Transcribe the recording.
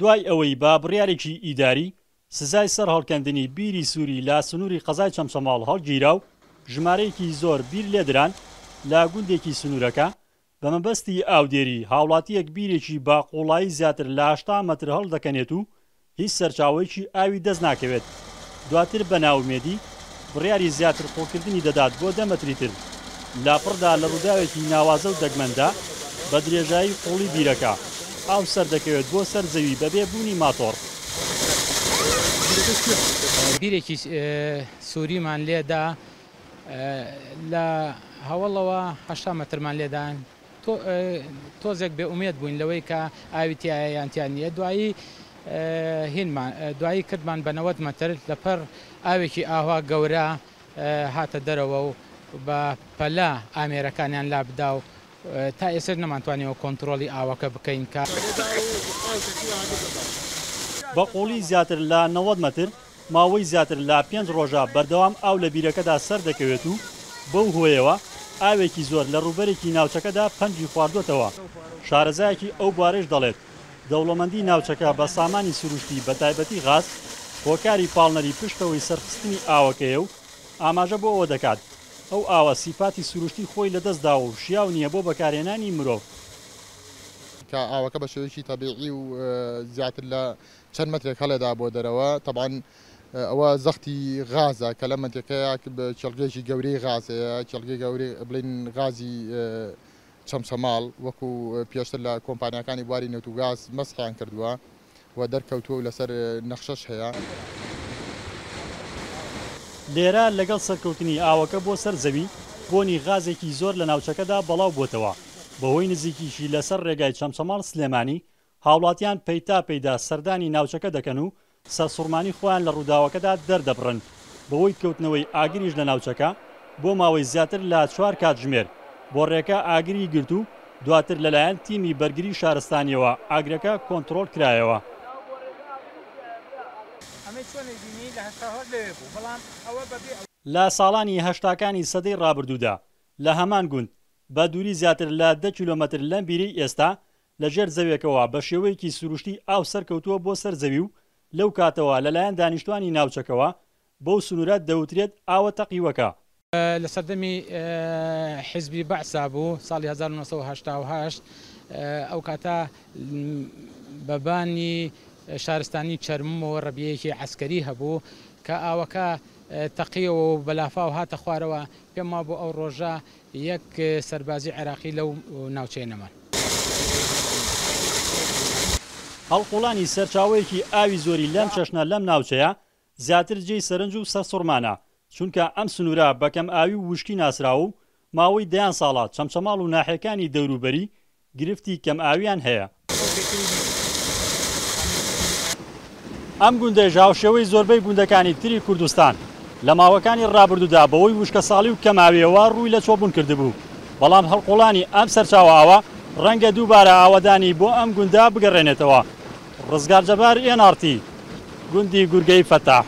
دوای ئەوەی با بڕیارێکی ئیداری سزای سەر هەڵکەندنی بیری سووری لە سنووری قەزای چەمچەماڵ هەڵگیرا و ژمارەیەکی زۆر بیر لێدران لە گوندێکی سنوورەکە بە مەبەستی ئاودێری هاوڵاتیەک بیرێکی با قوڵایی زیاتر لە 80 مەتر هەڵدەکەنێت و هیچ سەرچاوەیەکی ئاوی دەست ناکەوێت. دواتر بە ناومێدی بڕیاری زیاتر قوڵکردنی دەدات بۆ 10 مەتری تر لاپڕدا لە ڕووداوێکی ناوازە و دەگمەندا بە درێژایی قوڵی بیرەکە ئاو سەردەکەوێت بۆ سەر زەوی بەبێ بوونی ماتۆڕ. بیرێکی سووریمان لێدا لە هەوڵەوە 80 مەترمان لێدان تۆزێک بێ ئومێد بووین لەوەی کە ئاویتیایە یانتیان نیە. دوایی کردمان بە 90 مەتر لەپەر ئاوێکی ئاوا گەورە هاتە دەرەوە و بە پەلا ئامێرەکانیان لا بدا و تا ئێستا نەمانتوانیەوە کۆنتترۆلی ئاوەکە بکەین کە بە قوڵی زیاتر لە 90 مەتر ماوەی زیاتر لە 5 ڕۆژە بەردەوام ئاو لە بیرەکەدا سەر دەکەوێت و بەو هۆیەوە ئاوێکی زۆر لە ڕووبەرێکی ناوچەکەدا پەنجی خواردوێتەوە. شارەزایەکی ئەو بارەش دەڵێت دەوڵەمەندی ناوچەکە بە سامانی سروشتی بە تایبەتی غاز هۆکاری پاڵنەری پشتەوەی سەرخستنی ئاوەکەیە و ئاماژە بۆ ئەوە دەکات ئەو ئاوە سیپاتی سروشتی خۆی لەدەستدا و شیاو نییە بۆ بەکارهێنانی مرۆڤ. کە ئاوەکە بە شێوەیەکی تەبیعی و زیاتر لە چەند مەترێک هەڵێدا بۆ دەرەوە. تەبعاً ئەوە زەختی غازە کە لە منتیقەیە چەڵگەیەکی گەورەی غازەیە، چەڵگەی گەورەی بڵین غازی چەمچەماڵ وەکو پێشتر لە کۆمپانیەکانی بواری نەوت و گاز مەسحیان کردووە و دەرکەوتووە و لەسەر نەخشەش هەیە. لێرە لەگەڵ سەرکەوتنی ئاوەکە بۆ سەر زەوی بۆنی غازێکی زۆر لە ناوچەکەدا بەڵاو بۆتەوە. بەهۆی نزیکیشی لەسەر ڕێگای چەمچەماڵ سلێمانی هاوڵاتیان پەیتا پەیدا سەردانی ناوچەکە دەکەن و سەرسوڕمانی خۆیان لە ڕووداوەکەدا دەردەبڕن بەهۆی کەوتنەوەی ئاگریش لە ناوچەکە بۆ ماوەی زیاتر لە 4 کاتژمێر بۆ ڕێکە ئاگری گرت و دواتر لەلایەن تیمی بەرگری شارستانیەوە ئاگرەکە کۆنتترۆل کرایەوە. لە ساڵانی هەشتاکانی سەدەی ڕابردوودا لە هەمان گوند بە دووری زیاتر لە 10 کیلۆمەتر لەم بیرەی ئێستا لەژێر زەویەکەوە بە شێوەیەکی سروشتی ئاو سەرکەوتووە بۆ سەر زەوی و لەو کاتەوە لەلایەن دانیشتوانی ناوچەکەوە بەو سنوورەت دەوترێت ئاوە تەقیوەکە. لە سەردەمی حیزبی بەعسا بوو ساڵی 1970 ئەو کاتە بەبانی شارستانی چەرمەوە ڕەبیەیەکی عەسکەری هەبوو کە ئاوەکە تەقیەوە و بەلافاو هاتە خوارەوە. پێم وا بۆ ئەو ڕۆژە یەک سەربازی عێراقی لەو ناوچەیە نەمان. هەڵقوڵانی سەرچاوەیەکی ئاوی زۆری لەم چەشنە لەم ناوچەیە زیاتر جێی سەرنج و سەرسوڕمانە چونکە ئەم سنوورە بەکەم ئاوی و وشکی ناسراوە و ماوەی دەیان ساڵە چەمچەماڵ و ناحیەکانی دەوروبەری گرفتی کەم ئاویان هەیە. ئەم گوندە ژاوشێوەی زۆربەی گوندەکانی تری کوردستان لە ماوەکانی ڕابردوودا بەوەی وشکە ساڵی و کەماویەوە ڕووی لە چۆبوون کردبوو. بەڵام هەڵقوڵانی ئەم سەرچاوە ئاوە ڕەنگە دووبارە ئاوەدانی بۆ ئەم گوندا بگەڕێنێتەوە. ڕزگار جەبار NRT گوندی گورگەی فەتاح.